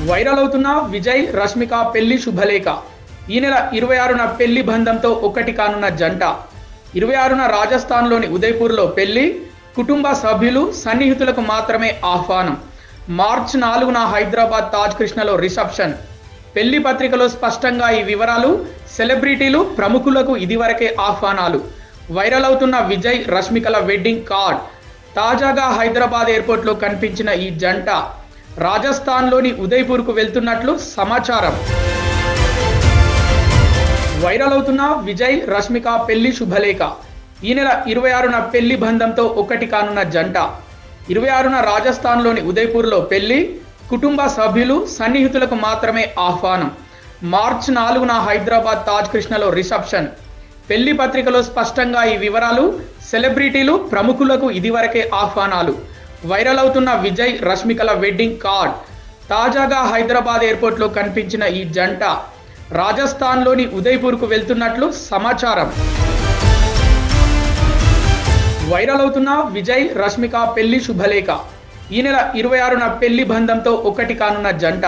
Viral అవుతున్న విజయ్ రష్మిక పెళ్లి శుభలేఖ. ఈ నెల 26న పెళ్లి బంధంతో ఒక్కటి కానున్న జంట. 26న రాజస్థాన్లోని ఉదయ్పూర్లో పెళ్లి, కుటుంబ సభ్యులు సన్నిహితులకు మాత్రమే ఆహ్వానం. మార్చి 4న హైదరాబాద్ తాజ్ కృష్ణలో రిసెప్షన్. పెళ్లి పత్రికలో స్పష్టంగా ఈ వివరాలు. సెలబ్రిటీలు ప్రముఖులకు ఇదివరకే ఆహ్వానాలు. వైరల్ అవుతున్న విజయ్ రష్మికల వెడ్డింగ్ కార్డ్. తాజాగా హైదరాబాద్ ఎయిర్పోర్ట్లో కనిపించిన ఈ జంట రాజస్థాన్లోని ఉదయ్పూర్కు వెళ్తున్నట్లు సమాచారం. వైరల్ అవుతున్న విజయ్ రష్మిక పెళ్లి శుభలేఖ. ఈ నెల 26న పెళ్లి బంధంతో ఒక్కటి కానున్న జంట. 26న రాజస్థాన్లోని ఉదయ్పూర్లో పెళ్లి, కుటుంబ సభ్యులు సన్నిహితులకు మాత్రమే ఆహ్వానం. మార్చి 4న హైదరాబాద్ తాజ్ కృష్ణలో రిసెప్షన్. పెళ్లి పత్రికలో స్పష్టంగా ఈ వివరాలు. సెలబ్రిటీలు ప్రముఖులకు ఇదివరకే ఆహ్వానాలు. వైరల్ అవుతున్న విజయ్ రష్మికల వెడ్డింగ్ కార్డ్. తాజాగా హైదరాబాద్ ఎయిర్పోర్ట్లో కనిపించిన ఈ జంట రాజస్థాన్లోని ఉదయ్పూర్కు వెళ్తున్నట్లు సమాచారం. వైరల్ అవుతున్న విజయ్ రష్మిక పెళ్లి శుభలేఖ. ఈ నెల 26న పెళ్లి బంధంతో ఒక్కటి కానున్న జంట.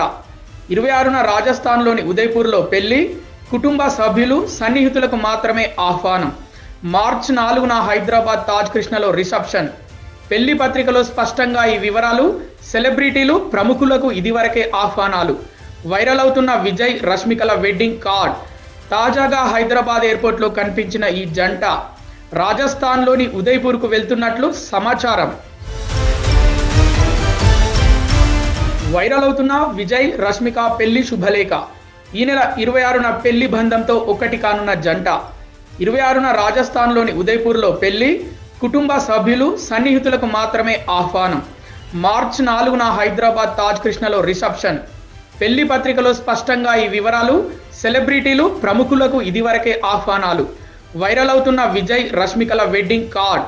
26న రాజస్థాన్లోని ఉదయ్పూర్లో పెళ్లి, కుటుంబ సభ్యులు సన్నిహితులకు మాత్రమే ఆహ్వానం. మార్చి 4న హైదరాబాద్ తాజ్ కృష్ణలో రిసెప్షన్. పెళ్లి పత్రికలో స్పష్టంగా ఈ వివరాలు. సెలబ్రిటీలు ప్రముఖులకు ఇదివరకే ఆహ్వానాలు. వైరల్ అవుతున్న విజయ్ రష్మికల వెడ్డింగ్ కార్డ్. తాజాగా హైదరాబాద్ ఎయిర్పోర్ట్లో కనిపించిన ఈ జంట రాజస్థాన్లోని ఉదయ్పూర్కు వెళ్తున్నట్లు సమాచారం. వైరల్ అవుతున్న విజయ్ రష్మిక పెళ్లి శుభలేఖ. ఈ నెల 26న పెళ్లి బంధంతో ఒక్కటి కానున్న జంట. 26న రాజస్థాన్లోని ఉదయ్పూర్లో పెళ్లి, కుటుంబ సభ్యులు సన్నిహితులకు మాత్రమే ఆహ్వానం. మార్చి 4న హైదరాబాద్ తాజ్ కృష్ణలో రిసెప్షన్. పెళ్లి పత్రికలో స్పష్టంగా ఈ వివరాలు. సెలబ్రిటీలు ప్రముఖులకు ఇదివరకే ఆహ్వానాలు. వైరల్ అవుతున్న విజయ్ రష్మికల వెడ్డింగ్ కార్డ్.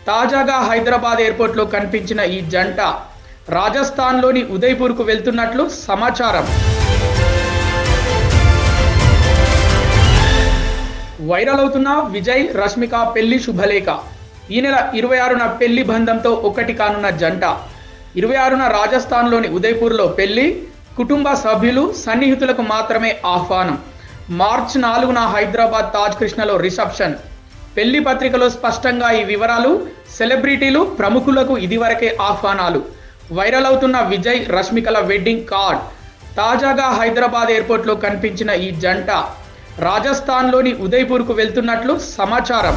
తాజాగా హైదరాబాద్ ఎయిర్పోర్ట్లో కనిపించిన ఈ జంట రాజస్థాన్లోని ఉదయ్పూర్కు వెళ్తున్నట్లు సమాచారం. వైరల్ అవుతున్న విజయ్ రష్మిక పెళ్లి శుభలేఖ. ఈ నెల 26న పెళ్లి బంధంతో ఒక్కటి కానున్న జంట. 26న రాజస్థాన్లోని ఉదయ్పూర్లో పెళ్లి, కుటుంబ సభ్యులు సన్నిహితులకు మాత్రమే ఆహ్వానం. మార్చి 4న హైదరాబాద్ తాజ్ కృష్ణలో రిసెప్షన్. పెళ్లి పత్రికలో స్పష్టంగా ఈ వివరాలు. సెలబ్రిటీలు ప్రముఖులకు ఇదివరకే ఆహ్వానాలు. వైరల్ అవుతున్న విజయ్ రష్మికల వెడ్డింగ్ కార్డ్. తాజాగా హైదరాబాద్ ఎయిర్పోర్ట్లో కనిపించిన ఈ జంట రాజస్థాన్లోని ఉదయ్పూర్కు వెళ్తున్నట్లు సమాచారం.